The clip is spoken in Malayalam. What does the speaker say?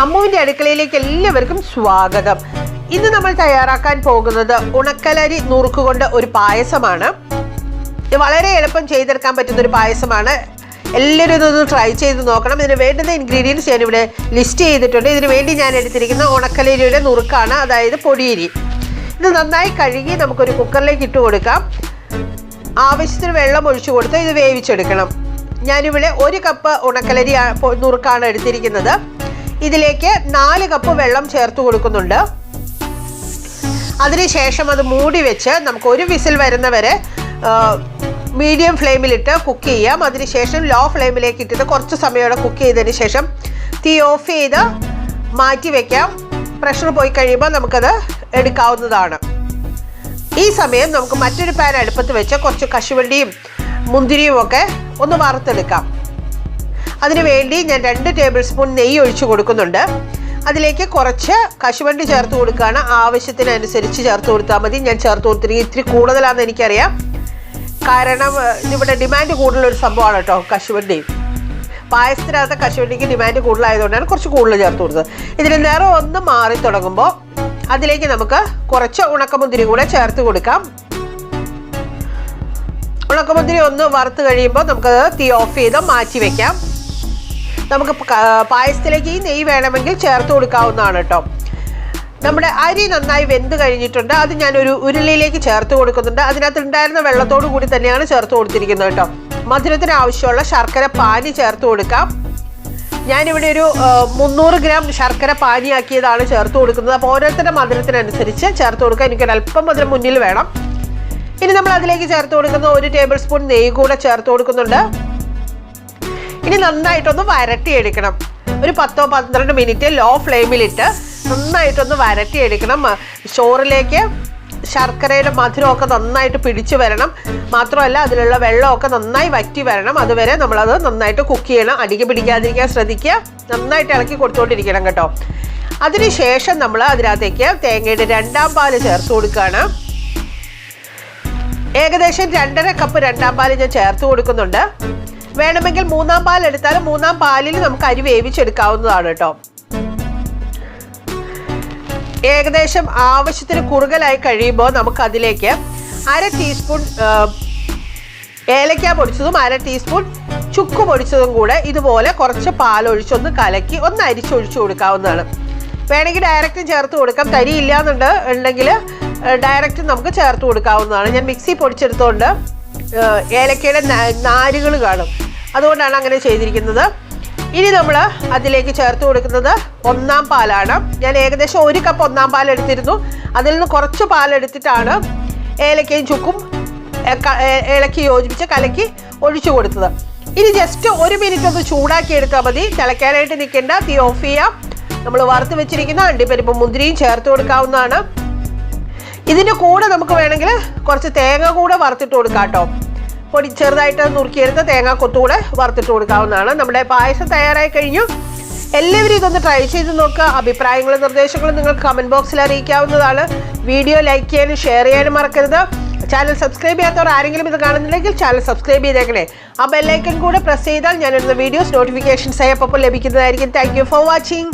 അമ്മുവിൻ്റെ അടുക്കളയിലേക്ക് എല്ലാവർക്കും സ്വാഗതം. ഇന്ന് നമ്മൾ തയ്യാറാക്കാൻ പോകുന്നത് ഉണക്കലരി നുറുക്കുകൊണ്ട് ഒരു പായസമാണ്. ഇത് വളരെ എളുപ്പം ചെയ്തെടുക്കാൻ പറ്റുന്ന ഒരു പായസമാണ്. എല്ലാവരും ഇതൊന്ന് ട്രൈ ചെയ്ത് നോക്കണം. ഇതിന് വേണ്ടുന്ന ഇൻഗ്രീഡിയൻസ് ഞാനിവിടെ ലിസ്റ്റ് ചെയ്തിട്ടുണ്ട്. ഇതിന് വേണ്ടി ഞാൻ എടുത്തിരിക്കുന്ന ഉണക്കലരിയുടെ നുറുക്കാണ്, അതായത് പൊടിയരി. ഇത് നന്നായി കഴുകി നമുക്കൊരു കുക്കറിലേക്ക് ഇട്ട് കൊടുക്കാം. ആവശ്യത്തിന് വെള്ളം ഒഴിച്ചു കൊടുത്ത് ഇത് വേവിച്ചെടുക്കണം. ഞാനിവിടെ 1 കപ്പ് ഉണക്കലരി നുറുക്കാണ് എടുത്തിരിക്കുന്നത്. ഇതിലേക്ക് 4 കപ്പ് വെള്ളം ചേർത്ത് കൊടുക്കുന്നുണ്ട്. അതിനുശേഷം അത് മൂടി വെച്ച് നമുക്ക് 1 വിസിൽ വരുന്നവരെ മീഡിയം ഫ്ലെയിമിലിട്ട് കുക്ക് ചെയ്യാം. അതിനുശേഷം ലോ ഫ്ലെയിമിലേക്ക് ഇട്ടിട്ട് കുറച്ച് സമയമോടെ കുക്ക് ചെയ്തതിന് ശേഷം തീ ഓഫ് ചെയ്ത് മാറ്റി വയ്ക്കാം. പ്രഷർ പോയി കഴിയുമ്പോൾ നമുക്കത് എടുക്കാവുന്നതാണ്. ഈ സമയം നമുക്ക് മറ്റൊരു പാൻ അടുപ്പത്ത് വെച്ച് കുറച്ച് കശുവണ്ടിയും മുന്തിരിയും ഒക്കെ ഒന്ന് വറുത്തെടുക്കാം. അതിനുവേണ്ടി ഞാൻ 2 ടേബിൾ സ്പൂൺ നെയ്യ് ഒഴിച്ചു കൊടുക്കുന്നുണ്ട്. അതിലേക്ക് കുറച്ച് കശുവണ്ടി ചേർത്ത് കൊടുക്കുകയാണ്. ആവശ്യത്തിനനുസരിച്ച് ചേർത്ത് കൊടുത്താൽ മതി. ഞാൻ ചേർത്ത് കൊടുത്തിരിക്കുന്നത് ഇത്തിരി കൂടുതലാണെന്ന് എനിക്കറിയാം, കാരണം ഇവിടെ ഡിമാൻഡ് കൂടുതലൊരു സംഭവമാണ് കേട്ടോ കശുവണ്ടി. പായസത്തിനകത്ത് കശുവണ്ടിക്ക് ഡിമാൻഡ് കൂടുതലായതുകൊണ്ടാണ് കുറച്ച് കൂടുതൽ ചേർത്ത് കൊടുത്തത്. ഇതിന് നിറം ഒന്ന് മാറി തുടങ്ങുമ്പോൾ അതിലേക്ക് നമുക്ക് കുറച്ച് ഉണക്കമുന്തിരി കൂടെ ചേർത്ത് കൊടുക്കാം. ഉണക്കമുന്തിരി ഒന്ന് വറുത്ത് കഴിയുമ്പോൾ നമുക്കത് തീ ഓഫ് ചെയ്ത് മാറ്റി വയ്ക്കാം. നമുക്ക് പായസത്തിലേക്ക് ഈ നെയ്യ് വേണമെങ്കിൽ ചേർത്ത് കൊടുക്കാവുന്നതാണ് കേട്ടോ. നമ്മുടെ അരി നന്നായി വെന്ത് കഴിഞ്ഞിട്ടുണ്ട്. അത് ഞാനൊരു ഉരുളിയിലേക്ക് ചേർത്ത് കൊടുക്കുന്നുണ്ട്. അതിനകത്ത് ഉണ്ടായിരുന്ന വെള്ളത്തോടു കൂടി തന്നെയാണ് ചേർത്ത് കൊടുത്തിരിക്കുന്നത് കേട്ടോ. മധുരത്തിന് ആവശ്യമുള്ള ശർക്കര പാനി ചേർത്ത് കൊടുക്കാം. ഞാനിവിടെ ഒരു 300 ഗ്രാം ശർക്കര പാനിയാക്കിയതാണ് ചേർത്ത് കൊടുക്കുന്നത്. അപ്പോൾ ഓരോരുത്തരുടെ മധുരത്തിനനുസരിച്ച് ചേർത്ത് കൊടുക്കുക. എനിക്കൊരല്പം മധുരം മുന്നിൽ വേണം. ഇനി നമ്മൾ അതിലേക്ക് ചേർത്ത് കൊടുക്കുന്ന 1 ടേബിൾ സ്പൂൺ നെയ്യ് കൂടെ ചേർത്ത് കൊടുക്കുന്നുണ്ട്. ഇനി നന്നായിട്ടൊന്ന് വരട്ടിയെടുക്കണം. ഒരു 10-12 മിനിറ്റ് ലോ ഫ്ലെയിമിലിട്ട് നന്നായിട്ടൊന്ന് വരട്ടിയെടുക്കണം. ചോറിലേക്ക് ശർക്കരയുടെ മധുരമൊക്കെ നന്നായിട്ട് പിടിച്ചു വരണം. മാത്രമല്ല അതിലുള്ള വെള്ളമൊക്കെ നന്നായി വറ്റി വരണം. അതുവരെ നമ്മളത് നന്നായിട്ട് കുക്ക് ചെയ്യണം. അടിക്ക് പിടിക്കാതിരിക്കാൻ ശ്രദ്ധിക്കുക. നന്നായിട്ട് ഇളക്കി കൊടുത്തുകൊണ്ടിരിക്കണം കേട്ടോ. അതിനുശേഷം നമ്മൾ അതിനകത്തേക്ക് തേങ്ങയുടെ 2ാം പാല് ചേർത്ത് കൊടുക്കുകയാണ്. ഏകദേശം 2.5 കപ്പ് 2ാം പാല് ഞാൻ ചേർത്ത് കൊടുക്കുന്നുണ്ട്. വേണമെങ്കിൽ 3ാം പാൽ എടുത്താലും 3ാം പാലിൽ നമുക്ക് അരി വേവിച്ചെടുക്കാവുന്നതാണ് കേട്ടോ. ഏകദേശം ആവശ്യത്തിന് കുറുകലായി കഴിയുമ്പോൾ നമുക്ക് അതിലേക്ക് 1/2 ടീസ്പൂൺ ഏലക്ക പൊടിച്ചതും 1/2 ടീസ്പൂൺ ചുക്ക് പൊടിച്ചതും കൂടെ ഇതുപോലെ കുറച്ച് പാലൊഴിച്ചൊന്ന് കലക്കി ഒന്ന് അരിച്ചൊഴിച്ചു കൊടുക്കാവുന്നതാണ്. വേണമെങ്കിൽ ഡയറക്റ്റ് ചേർത്ത് കൊടുക്കാം. തരി ഇല്ലാന്നുണ്ടെങ്കിൽ ഡയറക്റ്റ് നമുക്ക് ചേർത്ത് കൊടുക്കാവുന്നതാണ്. ഞാൻ മിക്സി പൊടിച്ചെടുത്തുകൊണ്ട് ഏലക്കയുടെ നാരുകൾ കാണും, അതുകൊണ്ടാണ് അങ്ങനെ ചെയ്തിരിക്കുന്നത്. ഇനി നമ്മൾ അതിലേക്ക് ചേർത്ത് കൊടുക്കുന്നത് 1ാം പാലാണ്. ഞാൻ ഏകദേശം 1 കപ്പ് 1ാം പാൽ എടുത്തിരുന്നു. അതിൽ നിന്ന് കുറച്ച് പാലെടുത്തിട്ടാണ് ഏലക്കയും ചുക്കും ഇളക്കി യോജിപ്പിച്ച് കലക്കി ഒഴിച്ചു കൊടുത്തത്. ഇനി ജസ്റ്റ് 1 മിനിറ്റ് ഒന്ന് ചൂടാക്കി എടുത്താൽ മതി. തിളയ്ക്കാനായിട്ട് നിൽക്കേണ്ട. തീ ഓഫ് ചെയ്യാം. നമ്മൾ വറുത്ത് വെച്ചിരിക്കുന്ന അണ്ടിപ്പരിപ്പും മുന്തിരിയും ചേർത്ത് കൊടുക്കാവുന്നതാണ്. ഇതിൻ്റെ കൂടെ നമുക്ക് വേണമെങ്കിൽ കുറച്ച് തേങ്ങ കൂടെ വറുത്തിട്ട് കൊടുക്കാം കേട്ടോ. പൊടി ചെറുതായിട്ട് നുറുക്കിയെടുത്ത് തേങ്ങ കൊത്തുകൂടെ വറുത്തിട്ട് കൊടുക്കാവുന്നതാണ്. നമ്മുടെ പായസം തയ്യാറായി കഴിഞ്ഞു. എല്ലാവരും ഇതൊന്ന് ട്രൈ ചെയ്ത് നോക്കുക. അഭിപ്രായങ്ങളും നിർദ്ദേശങ്ങളും നിങ്ങൾക്ക് കമൻറ്റ് ബോക്സിൽ അറിയിക്കാവുന്നതാണ്. വീഡിയോ ലൈക്ക് ചെയ്യാനും ഷെയർ ചെയ്യാനും മറക്കരുത്. ചാനൽ സബ്സ്ക്രൈബ് ചെയ്യാത്തവർ ആരെങ്കിലും ഇത് കാണുന്നില്ലെങ്കിൽ ചാനൽ സബ്സ്ക്രൈബ് ചെയ്തേക്കണേ. ആ ബെല്ലൈക്കൺ കൂടെ പ്രസ് ചെയ്താൽ ഞാനിടുന്ന വീഡിയോസ് നോട്ടിഫിക്കേഷൻസ് ആയി അപ്പോൾ ലഭിക്കുന്നതായിരിക്കും. Thank you for watching.